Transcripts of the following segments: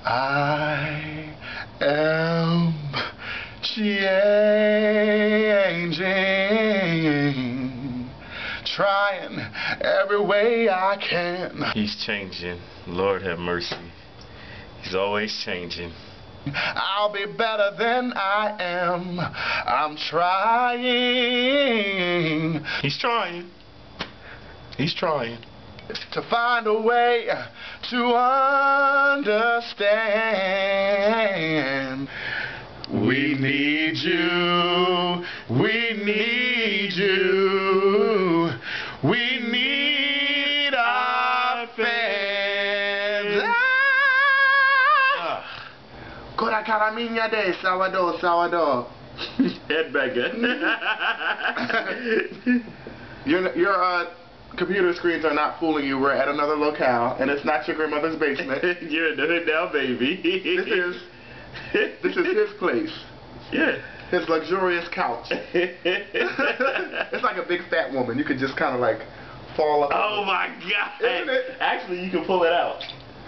I am changing, trying every way I can. He's changing. Lord have mercy. He's always changing. I'll be better than I am. I'm trying. He's trying. He's trying. To find a way to understand. We need you. We need you. We need our fans. Kora karaminya de sourdough. Headbagger. Your computer screens are not fooling you. We're at another locale, and it's not your grandmother's basement. You're in the hood now, baby. This is his place. Yeah. His luxurious couch. It's like a big fat woman. You could just kind of like fall up. Oh my God! Isn't it? Actually, you can pull it out.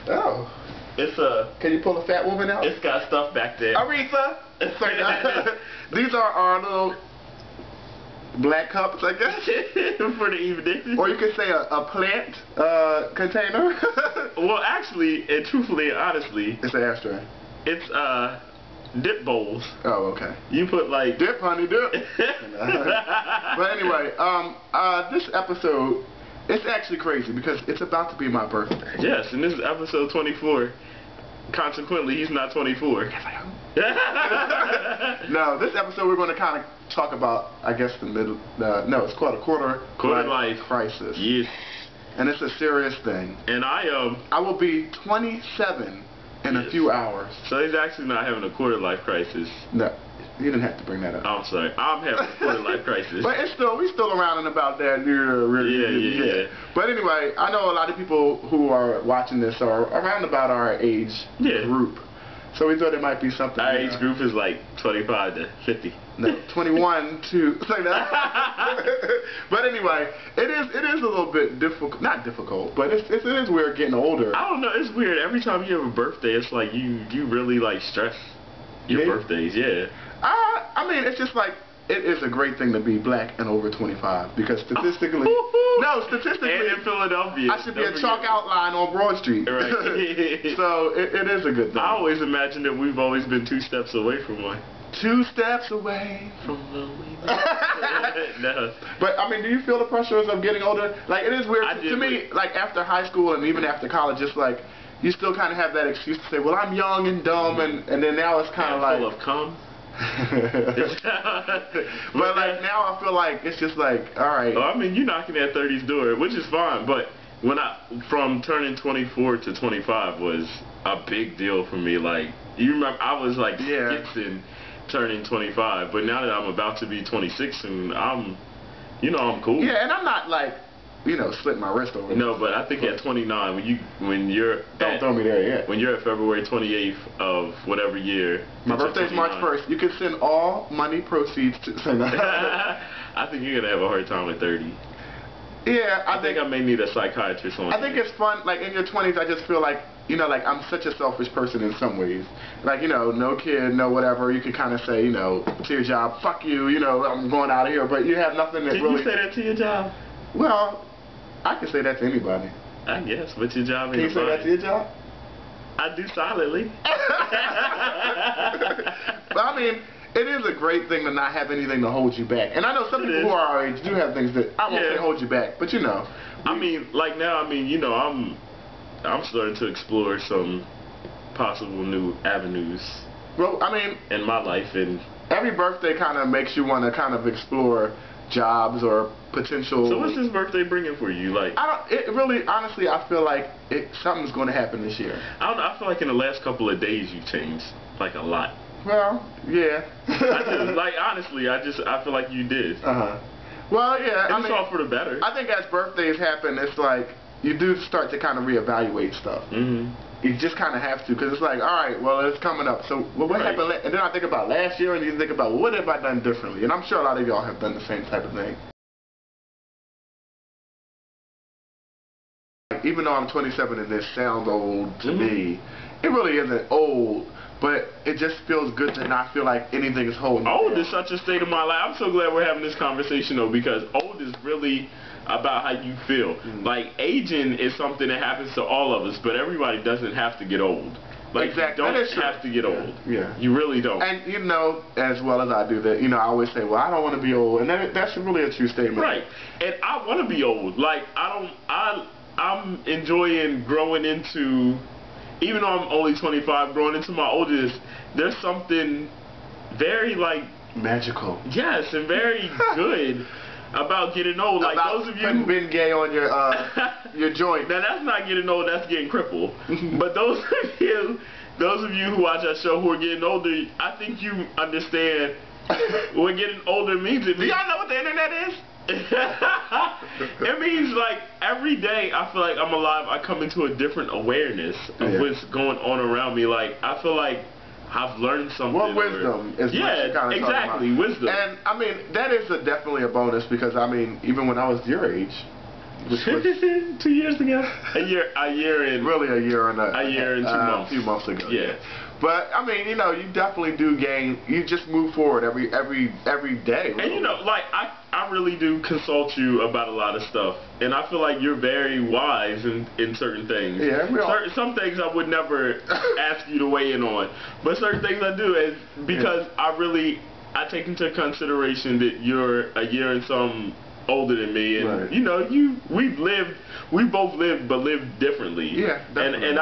Oh. It's Can you pull a fat woman out? It's got stuff back there. Aretha. These are our little black cups, I guess. For the evening. Or you could say a plant container. Well, actually, and truthfully and honestly, It's an ashtray. it's dip bowls. Oh, okay. You put like Dip, honey, dip. But anyway, this episode, it's actually crazy because it's about to be my birthday. Yes, and this is episode 24. Consequently, he's not 24. Yes, I am. No, this episode we're going to kind of talk about, I guess, the middle. No, it's called a quarter life crisis. Yes. And it's a serious thing. And I will be 27 in a few hours. So he's actually not having a quarter life crisis. No, you didn't have to bring that up. I'm sorry. I'm having a quarter life crisis. But we're still around and about that. Yeah. But anyway, I know a lot of people who are watching this are around about our age group. So we thought it might be something. Our age group is like 25 to 50. No, 21 to like that. But anyway, it is a little bit difficult. Not difficult, but it is weird getting older. I don't know. It's weird. Every time you have a birthday, it's like you really like stress your birthdays. Yeah. I mean, it's just like, it is a great thing to be black and over 25 because statistically, statistically, and in Philadelphia, I should be a chalk outline on Broad Street. Right. So it is a good thing. I always imagine that we've always been 2 steps away from one. 2 steps away from the No. But I mean, do you feel the pressures of getting older? Like, it is weird to me. Like after high school and even after college, it's like you still kind of have that excuse to say, "Well, I'm young and dumb," and then now it's kind of like full of cum. But like now I feel like it's just like, all right. Well, I mean, you're knocking at 30's door, which is fine. But from turning 24 to 25 was a big deal for me. Like, you remember, I was like Gibson turning 25, but now that I'm about to be 26 and I'm cool. Yeah, and I'm not like, slit my wrist over. No, but I think at 29, when you're don't throw me there yet. When you're at February 28th of whatever year. My birthday's March 1st. You can send all money proceeds to. I think you're gonna have a hard time at 30. Yeah, I think I may need a psychiatrist on. I think it's fun. Like in your 20s, I just feel like like I'm such a selfish person in some ways. Like no kid, no whatever. You can kind of say to your job, fuck you. I'm going out of here. But you have nothing that really. Did you say that to your job? Well, I can say that to anybody. I guess, but your job ain't. Can you say that to your job? I do silently. But I mean, it is a great thing to not have anything to hold you back. And I know some people who are our age do have things that I won't say hold you back, but I mean, like now, I'm starting to explore some possible new avenues. Well, I mean, in my life, and every birthday kind of makes you want to kind of explore jobs or potential. So what's this birthday bringing for you? Like, it really, honestly, I feel like something's going to happen this year. I feel like in the last couple of days you've changed like a lot. Well, yeah. Honestly, I feel like you did. Well, yeah. And it's all for the better. I think as birthdays happen, it's like you do start to kind of reevaluate stuff. You just kind of have to, because it's like, all right, well, it's coming up. So what happened? And then I think about last year, and you think about, well, what have I done differently? And I'm sure a lot of y'all have done the same type of thing. Even though I'm 27 and this sounds old to me, it really isn't old, but it just feels good to not feel like anything is holding you Old down. is such a state of mind. Like, I'm so glad we're having this conversation though, because old is really about how you feel. Like, aging is something that happens to all of us, but everybody doesn't have to get old. Like, exactly. you don't have to get old. Yeah. You really don't. And you know as well as I do that, I always say, well, I don't want to be old, and that's really a true statement. Right. And I want to be old. Like, I'm enjoying growing into, even though I'm only 25, growing into my oldest, there's something very, like, magical. Yes, and very good about getting old. Like, about those of you been gay on your joint. Now that's not getting old, that's getting crippled. But those of you who watch our show who are getting older, I think you understand what getting older means. Do y'all know what the internet is? It means, like, every day I feel like I'm alive, I come into a different awareness of what's going on around me. Like, I feel like I've learned something. What wisdom is what you're kind of exactly, talking about. wisdom. And I mean, that is definitely a bonus, because I mean, even when I was your age, which was 2 years ago, a year and really a year and 2 months, a few months ago. Yeah. But I mean, you definitely do gain. You just move forward every day. Really. And like, I really do consult you about a lot of stuff, and I feel like you're very wise in certain things. Yeah, some things I would never ask you to weigh in on, but certain things I do, because I take into consideration that you're a year and some older than me, and we both lived, but lived differently. Yeah, definitely. And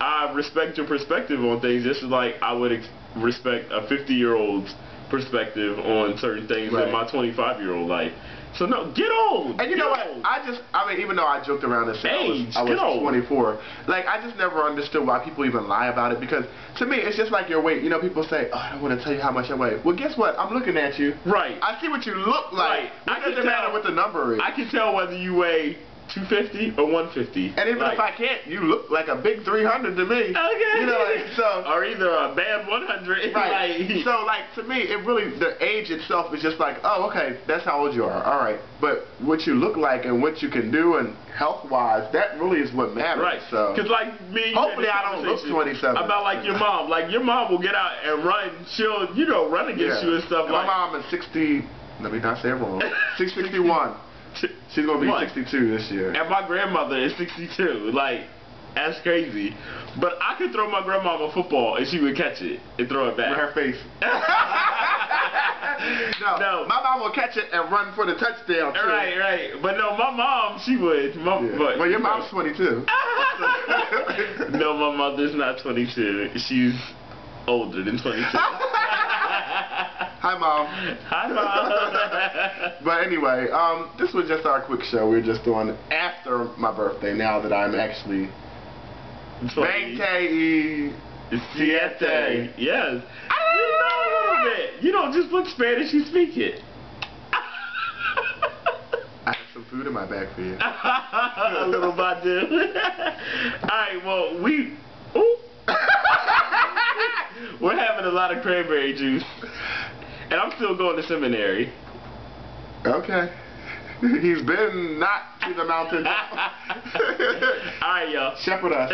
I respect your perspective on things, just like I would respect a 50-year-old's perspective on certain things in my 25-year-old life. So no, get old. And you know what? I mean, even though I joked around and said I was 24, like, I just never understood why people even lie about it, because to me it's just like your weight. People say, oh, I don't want to tell you how much I weigh. Well, guess what? I'm looking at you. Right. I see what you look like. Right. It doesn't matter what the number is. I can tell whether you weigh 250 or 150. And even if I can't, you look like a big 300 to me. Okay. So. Or either a bad 100. Right. So, like, to me, it really, the age itself is just like, oh, okay, that's how old you are. All right. But what you look like and what you can do and health-wise, that really is what matters. Right. So. Because, like, me. Hopefully, I don't look 27. About, like, your mom. Like, your mom will get out and run. She'll, run against you and stuff. And my mom is 60. Let me not say it wrong. 661. She's going to be 62 this year. And my grandmother is 62. Like, that's crazy. But I could throw my grandma a football and she would catch it and throw it back. With her face. No, my mom will catch it and run for the touchdown, too. Right. But no, my mom, she would. Well, your mom's 22. No, my mother's not 22. She's older than 22. Hi, Mom. Hi, Mom. But anyway, this was just our quick show. We're just doing after my birthday, now that I'm actually 27. Yes. You know a little bit. You don't just look Spanish, you speak it. I have some food in my bag for you. A little badu. Alright, well, we're having a lot of cranberry juice. And I'm still going to seminary. Okay. He's been not to the mountain. Alright, y'all. Shepherd us.